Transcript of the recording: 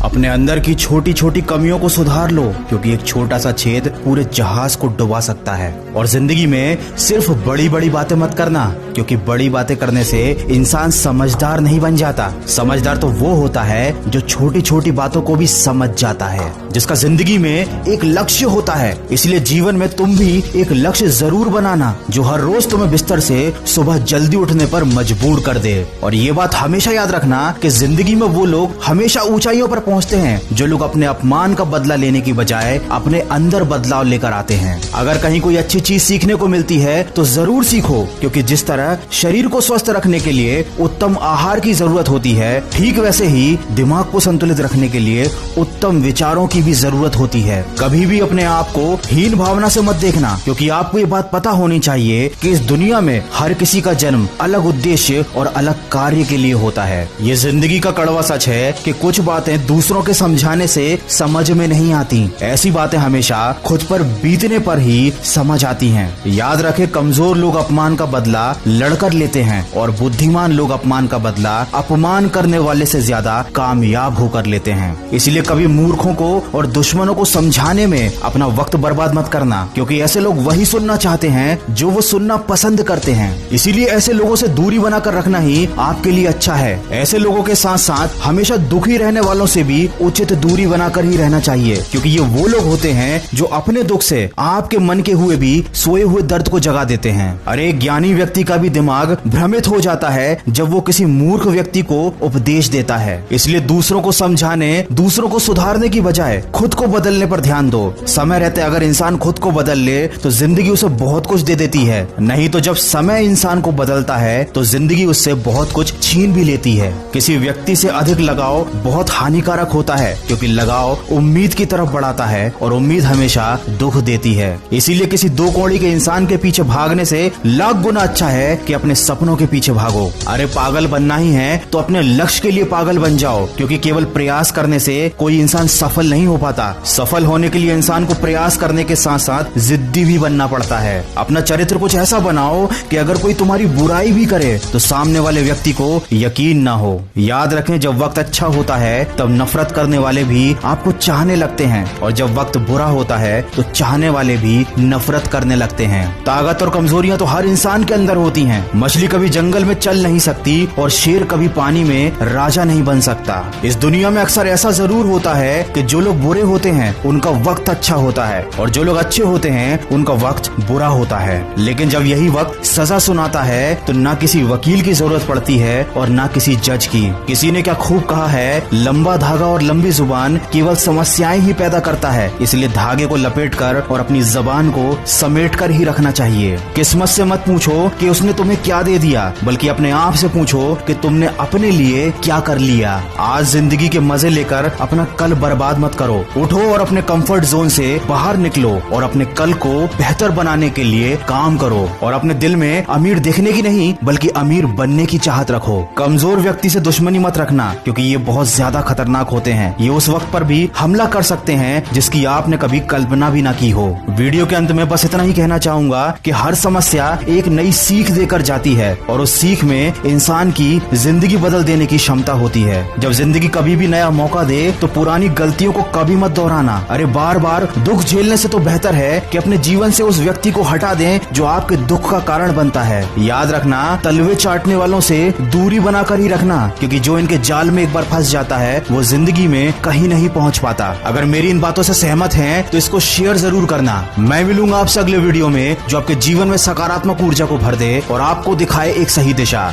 अपने अंदर की छोटी छोटी कमियों को सुधार लो, क्योंकि एक छोटा सा छेद पूरे जहाज को डुबा सकता है। और जिंदगी में सिर्फ बड़ी बड़ी बातें मत करना, क्योंकि बड़ी बातें करने से इंसान समझदार नहीं बन जाता। समझदार तो वो होता है जो छोटी छोटी बातों को भी समझ जाता है, जिसका जिंदगी में एक लक्ष्य होता है। इसलिए जीवन में तुम भी एक लक्ष्य जरूर बनाना, जो हर रोज तुम्हें बिस्तर से सुबह जल्दी उठने पर मजबूर कर दे। और ये बात हमेशा याद रखना कि जिंदगी में वो लोग हमेशा ऊंचाइयों पर पहुंचते हैं जो लोग अपने अपमान का बदला लेने की बजाय अपने अंदर बदलाव लेकर आते हैं। अगर कहीं कोई अच्छी चीज सीखने को मिलती है तो जरूर सीखो, क्योंकि जिस तरह शरीर को स्वस्थ रखने के लिए उत्तम आहार की जरूरत होती है, ठीक वैसे ही दिमाग को संतुलित रखने के लिए उत्तम विचारों की भी जरूरत होती है। कभी भी अपने आप को हीन भावना से मत देखना, क्योंकि आपको ये बात पता होनी चाहिए कि इस दुनिया में हर किसी का जन्म अलग उद्देश्य और अलग कार्य के लिए होता है। ये जिंदगी का कड़वा सच है कि कुछ बातें दूसरों के समझाने से समझ में नहीं आती। ऐसी बातें हमेशा खुद पर बीतने पर ही समझ आती हैं। याद रखें, कमजोर लोग अपमान का बदला लड़कर लेते हैं और बुद्धिमान लोग अपमान का बदला अपमान करने वाले से ज्यादा कामयाब होकर लेते हैं। इसलिए कभी मूर्खों को और दुश्मनों को समझाने में अपना वक्त बर्बाद मत करना, क्योंकि ऐसे लोग वही सुनना चाहते हैं जो वो सुनना पसंद करते हैं। इसीलिए ऐसे लोगों से दूरी बनाकर रखना ही आपके लिए अच्छा है। ऐसे लोगों के साथ साथ हमेशा दुखी रहने वालों से भी उचित दूरी बनाकर ही रहना चाहिए, क्योंकि ये वो लोग होते हैं जो अपने दुख से आपके मन के हुए भी सोए हुए दर्द को जगा देते हैं। अरे ज्ञानी व्यक्ति का भी दिमाग भ्रमित हो जाता है जब वो किसी मूर्ख व्यक्ति को उपदेश देता है। इसलिए दूसरों को समझाने, दूसरों को सुधारने की बजाय खुद को बदलने पर ध्यान दो। समय रहते अगर इंसान खुद को बदल ले तो जिंदगी उसे बहुत कुछ दे देती है, नहीं तो जब समय इंसान को बदलता है तो जिंदगी उससे बहुत कुछ छीन भी लेती है। किसी व्यक्ति से अधिक लगाव बहुत हानिकारक होता है, क्योंकि लगाव उम्मीद की तरफ बढ़ाता है और उम्मीद हमेशा दुख देती है। इसीलिए किसी दो कौड़ी के इंसान के पीछे भागने से लाख गुना अच्छा है कि अपने सपनों के पीछे भागो। अरे पागल बनना ही है तो अपने लक्ष्य के लिए पागल बन जाओ, क्योंकि केवल प्रयास करने से कोई इंसान सफल नहीं हो पाता। सफल होने के लिए इंसान को प्रयास करने के साथ साथ जिद्दी भी बनना पड़ता है। अपना चरित्र कुछ ऐसा बनाओ कि अगर कोई तुम्हारी बुराई भी करे तो सामने वाले व्यक्ति को यकीन ना हो। याद रखें, जब वक्त अच्छा होता है तब नफरत करने वाले भी आपको चाहने लगते हैं, और जब वक्त बुरा होता है तो चाहने वाले भी नफरत करने लगते हैं। ताकत और कमजोरियां तो हर इंसान के अंदर होती हैं। मछली कभी जंगल में चल नहीं सकती और शेर कभी पानी में राजा नहीं बन सकता। इस दुनिया में अक्सर ऐसा जरूर होता है कि जो लोग बुरे होते हैं उनका वक्त अच्छा होता है, और जो लोग अच्छे होते हैं उनका वक्त बुरा होता है। लेकिन जब यही वक्त सजा सुनाता है तो ना किसी वकील की जरूरत पड़ती है और ना किसी जज की। किसी ने क्या खूब कहा है, लंबा धागा और लंबी जुबान केवल समस्याएं ही पैदा करता है। इसलिए धागे को लपेटकर और अपनी जबान को समेटकर ही रखना चाहिए। किस्मत से मत पूछो कि उसने तुम्हें क्या दे दिया, बल्कि अपने आप से पूछो कि तुमने अपने लिए क्या कर लिया। आज जिंदगी के मजे लेकर अपना कल बर्बाद मत करो। उठो और अपने कंफर्ट जोन से बाहर निकलो और अपने कल को बेहतर बनाने के लिए काम करो। और अपने दिल में अमीर दिखने की नहीं बल्कि अमीर बनने की चाहत रखो। कमजोर व्यक्ति से दुश्मनी मत रखना, क्योंकि ये बहुत ज्यादा खतरनाक होते हैं। ये उस वक्त पर भी हमला कर सकते हैं जिसकी आपने कभी कल्पना भी ना की हो। वीडियो के अंत में बस इतना ही कहना चाहूंगा कि हर समस्या एक नई सीख देकर जाती है, और उस सीख में इंसान की जिंदगी बदल देने की क्षमता होती है। जब जिंदगी कभी भी नया मौका दे तो पुरानी गलतियों को कभी मत दोहराना। अरे बार बार दुख झेलने से तो बेहतर है कि अपने जीवन से उस व्यक्ति को हटा दें जो आपके दुख का कारण बनता है। याद रखना, तलवे चाटने वालों से दूरी बनाकर ही रखना, क्योंकि जो इनके जाल में एक बार फंस जाता है वो जिंदगी में कहीं नहीं पहुंच पाता। अगर मेरी इन बातों से सहमत हैं तो इसको शेयर जरूर करना। मैं मिलूंगा आपसे अगले वीडियो में जो आपके जीवन में सकारात्मक ऊर्जा को भर दे और आपको दिखाए एक सही दिशा।